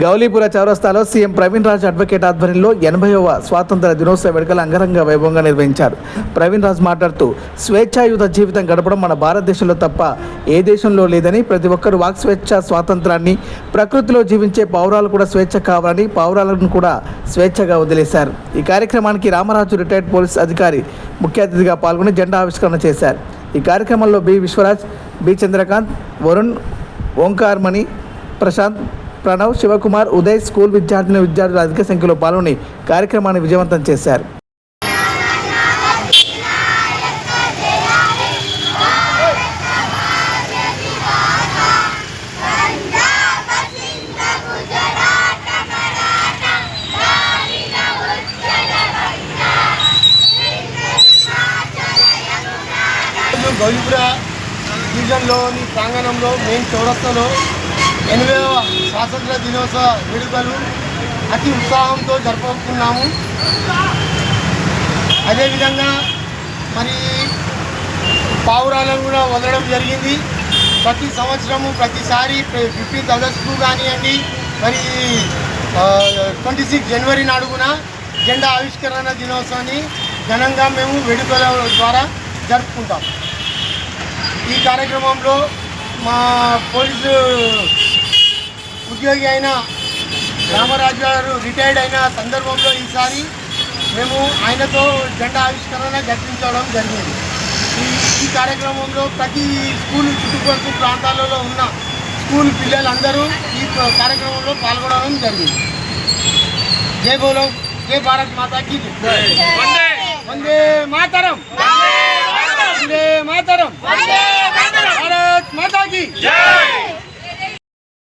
గౌలీపుర చౌరస్తాలో CM Praveen Raj advocate ఆధ్వర్యంలో 80వ స్వాతంత్ర దినోత్సవ వేడుకలు అంగరంగ వైభవంగా నిర్వహించారు. ప్రవీణ్ రాజ్ మాట్లాడుతూ స్వేచ్ఛాయుత జీవితం గడపడం మన భారతదేశంలో తప్ప ఏ దేశంలో లేదని, ప్రతి ఒక్కరు వాక్ స్వేచ్ఛ స్వాతంత్రాన్ని, ప్రకృతిలో జీవించే పౌరాలు కూడా స్వేచ్ఛ కావాలని, పౌరాలను కూడా స్వేచ్ఛగా వదిలేశారు. ఈ కార్యక్రమానికి రామరాజు రిటైర్డ్ పోలీస్ అధికారి ముఖ్య అతిథిగా పాల్గొని జెండా ఆవిష్కరణ చేశారు. ఈ కార్యక్రమంలో B Vishwaraj, B Chandrakant, Varun, Omkarmani, Prashanth, Pranav, Shivakumar, Uday, school విద్యార్థులు అధిక సంఖ్యలో పాల్గొని కార్యక్రమాన్ని విజయవంతం చేశారు. గౌలీపుర డివిజన్లోని ప్రాంగణంలో మెయిన్ చౌరస్తాలో 80వ స్వాతంత్ర దినోత్సవ వేడుకలు అతి ఉత్సాహంతో జరుపుకున్నాము. అదేవిధంగా మరి పావురాలను కూడా వదలడం జరిగింది. ప్రతి సంవత్సరము ప్రతిసారి 15th ఆగస్టు కానివ్వండి, మరి 26 జనవరి నాడుగున జెండా ఆవిష్కరణ దినోత్సవాన్ని ఘనంగా మేము వేడుకల ద్వారా జరుపుకుంటాం. ఈ కార్యక్రమంలో మా పోలీసు ఉద్యోగి అయిన రామరాజు గారు రిటైర్డ్ అయిన సందర్భంలో ఈసారి మేము ఆయనతో జెండా ఆవిష్కరణ జరిపించడం జరిగింది. ఈ కార్యక్రమంలో ప్రతి స్కూల్ చుట్టుపక్కల ప్రాంతాలలో ఉన్న స్కూల్ పిల్లలందరూ ఈ కార్యక్రమంలో పాల్గొనడం జరిగింది. జై బోలో, జై భారత్ మాతాకి వందే మాతరం, వందే మాతరం, భారత్ మాతాకి.